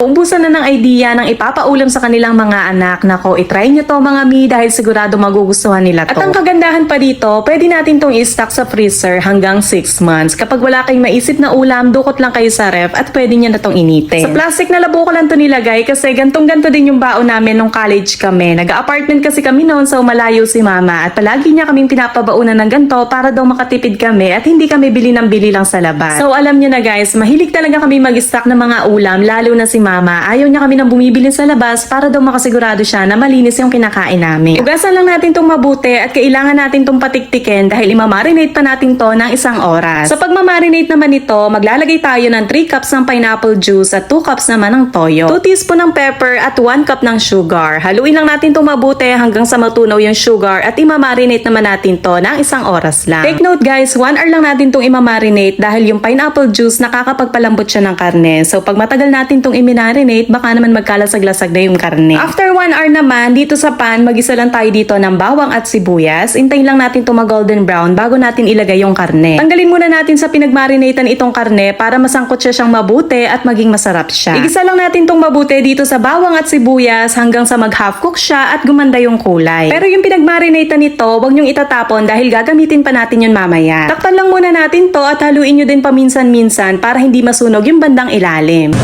Ubusan na ng idea ng ipapaulam sa kanilang mga anak. Nako, itry nyo to mga mi dahil sigurado magugustuhan nila to. At ang kagandahan pa dito, pwede natin tong i-stock sa freezer hanggang 6 months. Kapag wala kayong maisip na ulam, dukot lang kayo sa ref at pwede nyo na tong initin. Sa plastic na labo ko lang to nilagay kasi gantong-ganto din yung baon namin nung college kami. Nag-apartment kasi kami noon sa malayo si mama at palagi niya kaming pinapabaunan ng ganto para daw makatipid kami at hindi kami bili ng bili lang sa labas. So alam nyo na guys, mahilig talaga kami mag-stock ng mga ulam lalo na si mama. Ayaw niya kami nang bumibili sa labas para daw makasigurado siya na malinis yung kinakain namin. Ugasan lang natin tong mabuti at kailangan natin tong patiktikin dahil imamarinate pa natin to ng 1 oras. Sa pagmamarinate naman ito, maglalagay tayo ng 3 cups ng pineapple juice at 2 cups naman ng toyo. 2 teaspoon ng pepper at 1 cup ng sugar. Haluin lang natin tong mabuti hanggang sa matunaw yung sugar at imamarinate naman natin to ng 1 oras lang. Take note guys, 1 hour lang natin tong imamarinate dahil yung pineapple juice nakakapagpalambot siya ng karne. So pag matagal natin tong iminarinate, baka naman magkalasag-lasag na yung karne. After 1 hour naman, dito sa pan, mag-isa lang tayo dito ng bawang at sibuyas. Intayin lang natin ito mag-golden brown bago natin ilagay yung karne. Tanggalin muna natin sa pinagmarinatan itong karne para masangkot siya siyang mabuti at maging masarap siya. Igisa lang natin itong mabuti dito sa bawang at sibuyas hanggang sa mag-half cook siya at gumanda yung kulay. Pero yung pinagmarinatan nito, huwag nyong itatapon dahil gagamitin pa natin yun mamaya. Takpan lang muna natin to at haluin nyo din paminsan-minsan para hindi masunog yung bandang ilalim.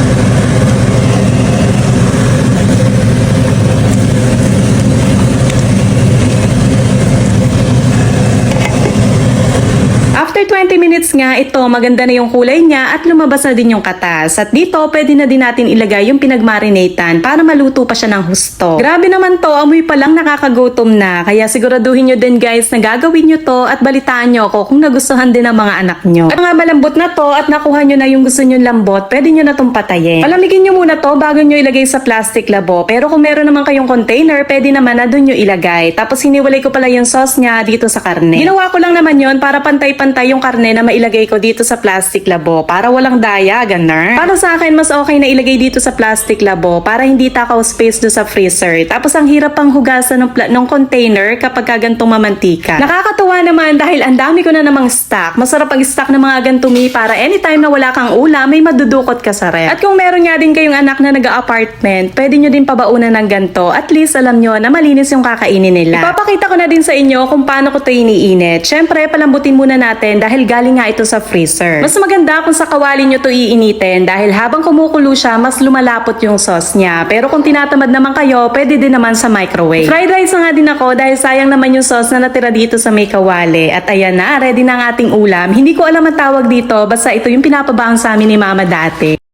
After 20 minutes nga, ito maganda na yung kulay niya at lumabas na din yung katas. At dito, pwede na din natin ilagay yung pinagmarinatan para maluto pa siya ng husto. Grabe naman to, amoy pa lang nakakagutom na. Kaya siguraduhin nyo din guys na gagawin nyo to at balitaan nyo ako kung nagustuhan din ng mga anak nyo. At mga malambot na to at nakuha nyo na yung gusto nyo lambot, pwede nyo na tong patayin. Palamigin nyo muna to bago nyo ilagay sa plastic labo. Pero kung meron naman kayong container, pwede naman na dun nyo ilagay. Tapos hiniwalay ko pala yung sauce niya dito sa karne. Ginawa ko lang naman yon para pantay-pantay yung karne na mailagay ko dito sa plastic labo para walang daya, ganun. Para sa akin, mas okay na ilagay dito sa plastic labo para hindi takaw space do sa freezer. Tapos ang hirap pang hugasan ng container kapag gantong mamantika. Nakakatuwa naman dahil ang dami ko na namang stock. Masarap ang stock ng mga gantumi para anytime na wala kang ulam, may madudukot ka sa ref. At kung meron nga din kayong anak na nag-apartment, pwede nyo din pabaunan ng ganto. At least alam nyo na malinis yung kakainin nila. Ipapakita ko na din sa inyo kung paano ko ito iniinit. Syempre, palambutin muna natin dahil galing nga ito sa freezer. Mas maganda kung sa kawali nyo to iinitin dahil habang kumukulo siya, mas lumalapot yung sauce niya. Pero kung tinatamad naman kayo, pwede din naman sa microwave. Fried rice na nga din ako dahil sayang naman yung sauce na natira dito sa may kawali. At ayan na, ready na ang ating ulam. Hindi ko alam ang tawag dito, basta ito yung pinapabaon sa amin ni mama dati.